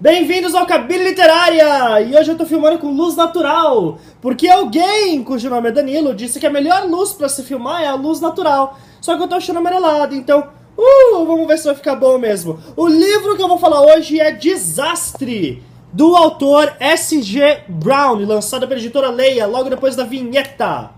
Bem-vindos ao Cabine Literária! E hoje eu tô filmando com luz natural, porque alguém, cujo nome é Danilo, disse que a melhor luz pra se filmar é a luz natural. Só que eu tô achando amarelado, então... vamos ver se vai ficar bom mesmo. O livro que eu vou falar hoje é Desastre, do autor S.G. Brown, lançado pela editora Leia, logo depois da vinheta.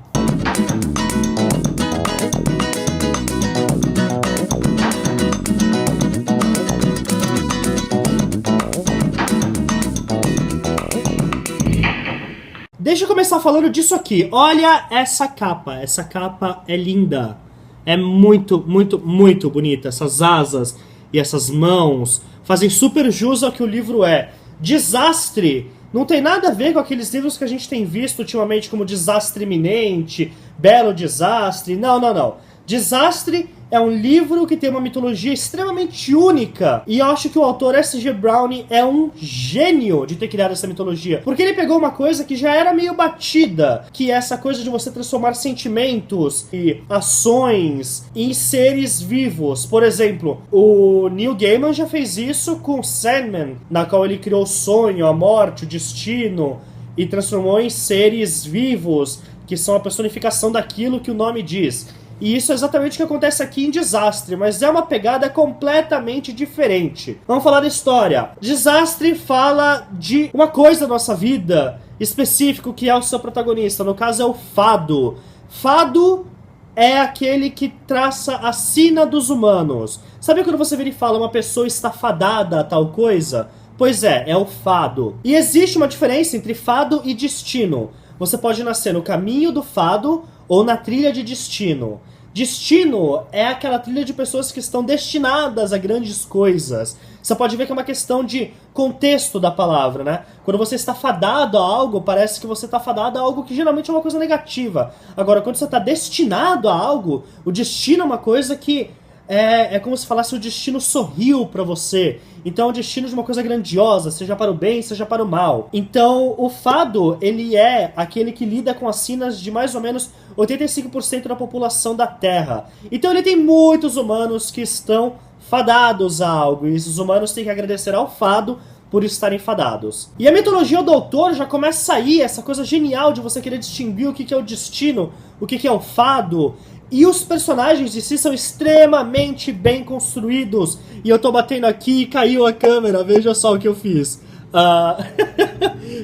Deixa eu começar falando disso aqui. Olha essa capa é linda. É muito, muito, muito bonita. Essas asas e essas mãos fazem super jus ao que o livro é. Desastre não tem nada a ver com aqueles livros que a gente tem visto ultimamente como Desastre Iminente, Belo Desastre. Não, não, não. Desastre é um livro que tem uma mitologia extremamente única. E eu acho que o autor S.G. Brown é um gênio de ter criado essa mitologia. Porque ele pegou uma coisa que já era meio batida, que é essa coisa de você transformar sentimentos e ações em seres vivos. Por exemplo, o Neil Gaiman já fez isso com Sandman, na qual ele criou o sonho, a morte, o destino, e transformou em seres vivos, que são a personificação daquilo que o nome diz. E isso é exatamente o que acontece aqui em Desastre, mas é uma pegada completamente diferente. Vamos falar da história. Desastre fala de uma coisa da nossa vida específico que é o seu protagonista, no caso é o fado. Fado é aquele que traça a sina dos humanos. Sabe quando você vira e fala uma pessoa está fadada a tal coisa? Pois é o fado. E existe uma diferença entre fado e destino. Você pode nascer no caminho do fado ou na trilha de destino. Destino é aquela trilha de pessoas que estão destinadas a grandes coisas. Você pode ver que é uma questão de contexto da palavra, né? Quando você está fadado a algo, parece que você está fadado a algo que geralmente é uma coisa negativa. Agora, quando você está destinado a algo, o destino é uma coisa que é como se falasse o destino sorriu pra você. Então é o destino de uma coisa grandiosa, seja para o bem, seja para o mal. Então o fado, ele é aquele que lida com as sinas de mais ou menos 85% da população da Terra. Então ele tem muitos humanos que estão fadados a algo, e esses humanos têm que agradecer ao fado por estarem fadados. E a mitologia do autor já começa a sair, essa coisa genial de você querer distinguir o que é o destino, o que é o fado. E os personagens de si são extremamente bem construídos. E eu tô batendo aqui e caiu a câmera, veja só o que eu fiz.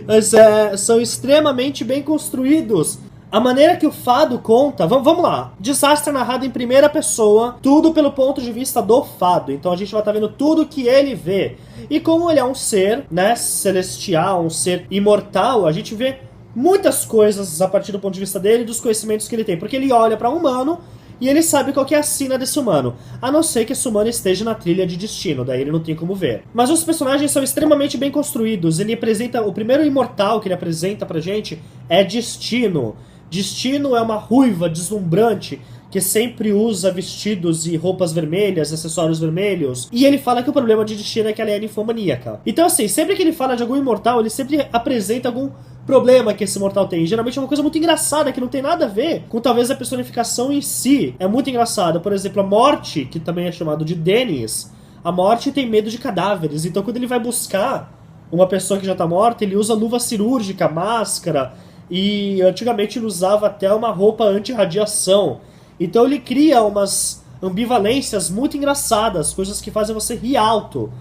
Mas são extremamente bem construídos. A maneira que o fado conta... Vamos lá. Desastre é narrado em primeira pessoa, tudo pelo ponto de vista do fado. Então a gente vai estar vendo tudo que ele vê. E como ele é um ser, né, celestial, um ser imortal, a gente vê muitas coisas a partir do ponto de vista dele e dos conhecimentos que ele tem. Porque ele olha para um humano e ele sabe qual que é a sina desse humano. A não ser que esse humano esteja na trilha de destino, daí ele não tem como ver. Mas os personagens são extremamente bem construídos. Ele apresenta... O primeiro imortal que ele apresenta pra gente é Destino. Destino é uma ruiva deslumbrante que sempre usa vestidos e roupas vermelhas, acessórios vermelhos. E ele fala que o problema de Destino é que ela é ninfomaníaca. Então assim, sempre que ele fala de algum imortal, ele sempre apresenta algum problema que esse imortal tem. Geralmente é uma coisa muito engraçada, que não tem nada a ver com talvez a personificação em si. É muito engraçado. Por exemplo, a Morte, que também é chamado de Dennis, a Morte tem medo de cadáveres. Então quando ele vai buscar uma pessoa que já tá morta, ele usa luva cirúrgica, máscara, e antigamente ele usava até uma roupa anti-radiação. Então ele cria umas ambivalências muito engraçadas, coisas que fazem você rir alto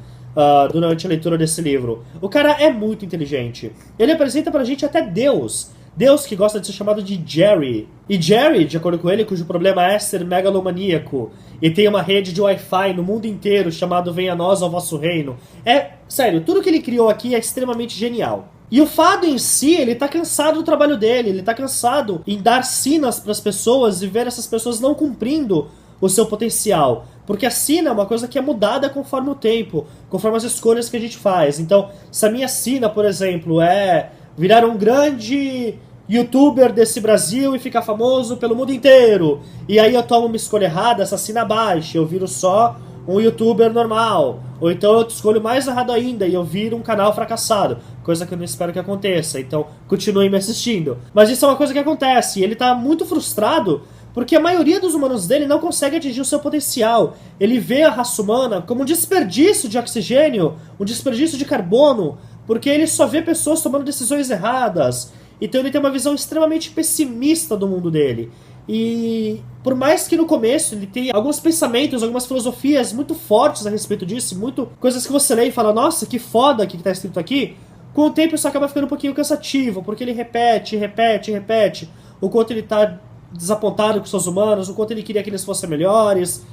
durante a leitura desse livro. O cara é muito inteligente. Ele apresenta pra gente até Deus. Deus que gosta de ser chamado de Jerry. E Jerry, de acordo com ele, cujo problema é ser megalomaníaco e tem uma rede de Wi-Fi no mundo inteiro chamado Venha a Nós ao Vosso Reino. Sério, tudo que ele criou aqui é extremamente genial. E o fado em si, ele tá cansado do trabalho dele, ele tá cansado em dar sinas pras pessoas e ver essas pessoas não cumprindo o seu potencial. Porque a sina é uma coisa que é mudada conforme o tempo, conforme as escolhas que a gente faz. Então, se a minha sina, por exemplo, é virar um grande youtuber desse Brasil e ficar famoso pelo mundo inteiro, e aí eu tomo uma escolha errada, essa sina baixa, eu viro só um youtuber normal. Ou então eu escolho mais errado ainda e eu viro um canal fracassado. Coisa que eu não espero que aconteça, então continuem me assistindo. Mas isso é uma coisa que acontece, e ele tá muito frustrado Porque a maioria dos humanos dele não consegue atingir o seu potencial. Ele vê a raça humana como um desperdício de oxigênio, um desperdício de carbono, porque ele só vê pessoas tomando decisões erradas. Então ele tem uma visão extremamente pessimista do mundo dele. E por mais que no começo ele tenha alguns pensamentos, algumas filosofias muito fortes a respeito disso, muito coisas que você lê e fala, nossa, que foda que tá escrito aqui, com o tempo isso acaba ficando um pouquinho cansativo, porque ele repete o quanto ele tá desapontado com seus humanos, o quanto ele queria que eles fossem melhores.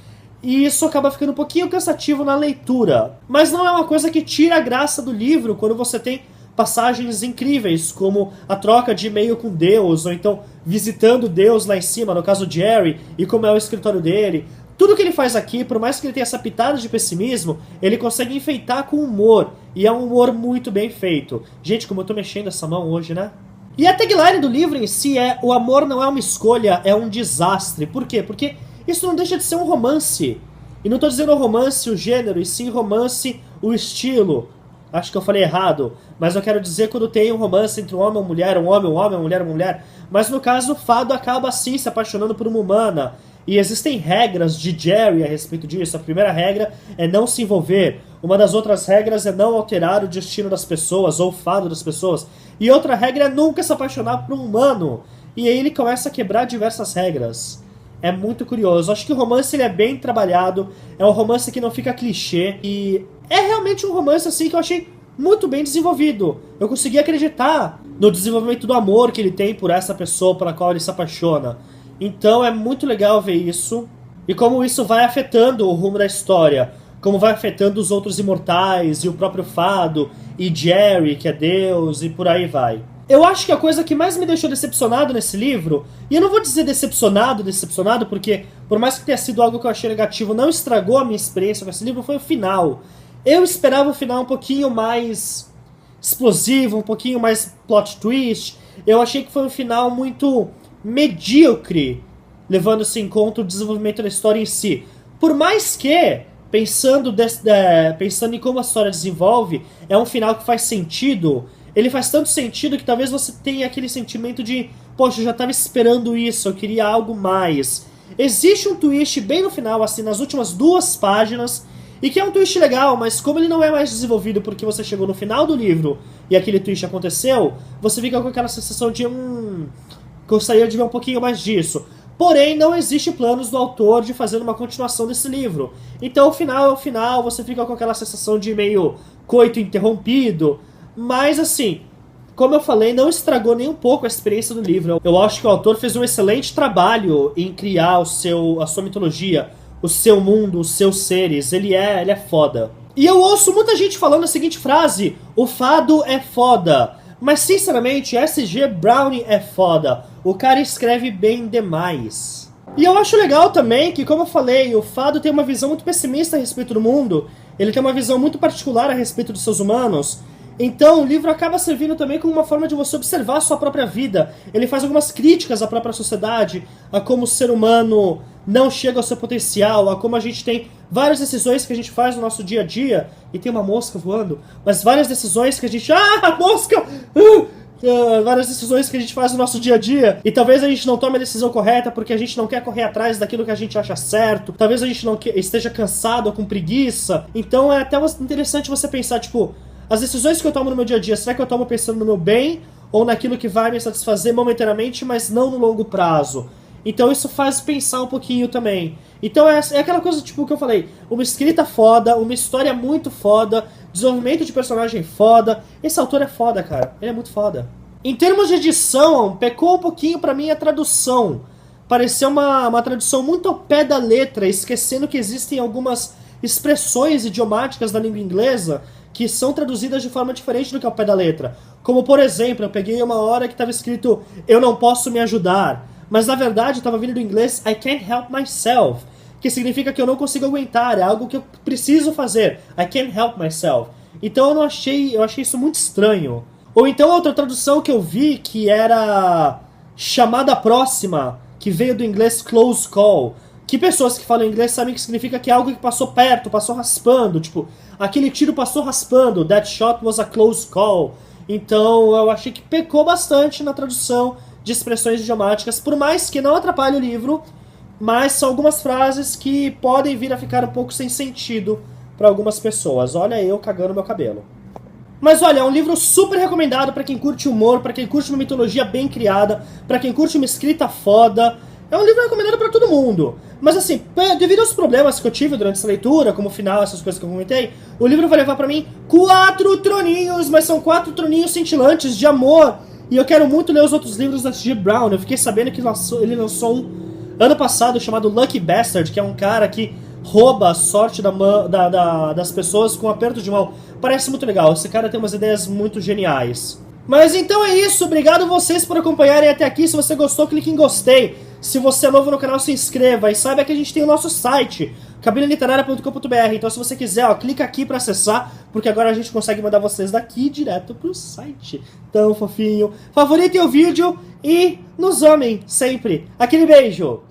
E isso acaba ficando um pouquinho cansativo na leitura. Mas não é uma coisa que tira a graça do livro quando você tem passagens incríveis, como a troca de e-mail com Deus, ou então visitando Deus lá em cima, no caso Jerry, e como é o escritório dele. Tudo que ele faz aqui, por mais que ele tenha essa pitada de pessimismo, ele consegue enfeitar com humor, e é um humor muito bem feito. Gente, como eu tô mexendo essa mão hoje, né? E a tagline do livro em si é: o amor não é uma escolha, é um desastre. Por quê? Porque isso não deixa de ser um romance. E não estou dizendo romance o gênero, e sim romance o estilo. Acho que eu falei errado, mas eu quero dizer quando tem um romance entre um homem e uma mulher, um homem, uma mulher, uma mulher. Mas no caso, o fado acaba assim se apaixonando por uma humana. E existem regras de Jerry a respeito disso. A primeira regra é não se envolver. Uma das outras regras é não alterar o destino das pessoas, ou o fado das pessoas. E outra regra é nunca se apaixonar por um humano. E aí ele começa a quebrar diversas regras. É muito curioso. Acho que o romance ele é bem trabalhado. É um romance que não fica clichê. E é realmente um romance assim que eu achei muito bem desenvolvido. Eu consegui acreditar no desenvolvimento do amor que ele tem por essa pessoa pela qual ele se apaixona. Então é muito legal ver isso. E como isso vai afetando o rumo da história. Como vai afetando os outros imortais. E o próprio fado. E Jerry, que é Deus. E por aí vai. Eu acho que a coisa que mais me deixou decepcionado nesse livro, e eu não vou dizer decepcionado, porque por mais que tenha sido algo que eu achei negativo, não estragou a minha experiência com esse livro, foi o final. Eu esperava o final um pouquinho mais explosivo, um pouquinho mais plot twist. Eu achei que foi um final muito medíocre, levando-se em conta o desenvolvimento da história em si. Por mais que, pensando em como a história desenvolve, é um final que faz sentido. Ele faz tanto sentido que talvez você tenha aquele sentimento de, poxa, eu já estava esperando isso, eu queria algo mais. Existe um twist bem no final, assim, nas últimas 2 páginas, e que é um twist legal, mas como ele não é mais desenvolvido porque você chegou no final do livro e aquele twist aconteceu, você fica com aquela sensação de, gostaria de ver um pouquinho mais disso. Porém, não existe planos do autor de fazer uma continuação desse livro. Então o final é o final, você fica com aquela sensação de meio coito interrompido. Mas assim, como eu falei, não estragou nem um pouco a experiência do livro. Eu acho que o autor fez um excelente trabalho em criar a sua mitologia, o seu mundo, os seus seres. Ele é foda. E eu ouço muita gente falando a seguinte frase: o fado é foda. Mas sinceramente, S.G. Browning é foda. O cara escreve bem demais. E eu acho legal também que, como eu falei, o fado tem uma visão muito pessimista a respeito do mundo. Ele tem uma visão muito particular a respeito dos seus humanos. Então o livro acaba servindo também como uma forma de você observar a sua própria vida. Ele faz algumas críticas à própria sociedade, a como o ser humano não chega ao seu potencial, a como a gente tem várias decisões que a gente faz no nosso dia a dia, e tem uma mosca voando, mas várias decisões que a gente... Ah, mosca! Várias decisões que a gente faz no nosso dia a dia, e talvez a gente não tome a decisão correta porque a gente não quer correr atrás daquilo que a gente acha certo, talvez a gente não esteja cansado ou com preguiça. Então é até interessante você pensar, tipo, as decisões que eu tomo no meu dia a dia, será que eu tomo pensando no meu bem ou naquilo que vai me satisfazer momentaneamente, mas não no longo prazo? Então isso faz pensar um pouquinho também. Então é aquela coisa tipo que eu falei, uma escrita foda, uma história muito foda, desenvolvimento de personagem foda. Esse autor é foda, cara, ele é muito foda. Em termos de edição, pecou um pouquinho pra mim a tradução. Pareceu uma tradução muito ao pé da letra, esquecendo que existem algumas expressões idiomáticas da língua inglesa que são traduzidas de forma diferente do que ao pé da letra. Como, por exemplo, eu peguei uma hora que estava escrito "eu não posso me ajudar", mas na verdade estava vindo do inglês "I can't help myself", que significa que eu não consigo aguentar, é algo que eu preciso fazer. I can't help myself. Então eu achei isso muito estranho. Ou então outra tradução que eu vi que era "chamada próxima", que veio do inglês "close call", que pessoas que falam inglês sabem que significa que é algo que passou perto, passou raspando, tipo, aquele tiro passou raspando, that shot was a close call. Então eu achei que pecou bastante na tradução de expressões idiomáticas, por mais que não atrapalhe o livro, mas são algumas frases que podem vir a ficar um pouco sem sentido para algumas pessoas. Olha eu cagando meu cabelo. Mas olha, é um livro super recomendado para quem curte humor, para quem curte uma mitologia bem criada, para quem curte uma escrita foda. É um livro recomendado para todo mundo. Mas assim, devido aos problemas que eu tive durante essa leitura, como o final, essas coisas que eu comentei, o livro vai levar para mim 4 troninhos, mas são 4 troninhos cintilantes de amor. E eu quero muito ler os outros livros da T.J. Brown. Eu fiquei sabendo que ele lançou um ano passado chamado Lucky Bastard, que é um cara que rouba a sorte das pessoas com um aperto de mão. Parece muito legal, esse cara tem umas ideias muito geniais. Mas então é isso, obrigado vocês por acompanharem até aqui. Se você gostou, clique em gostei. Se você é novo no canal, se inscreva. E saiba que a gente tem o nosso site, cabinoliterária.com.br. Então se você quiser, ó, clica aqui pra acessar, porque agora a gente consegue mandar vocês daqui direto pro site. Tão fofinho. Favoritem o vídeo e nos amem sempre. Aquele beijo.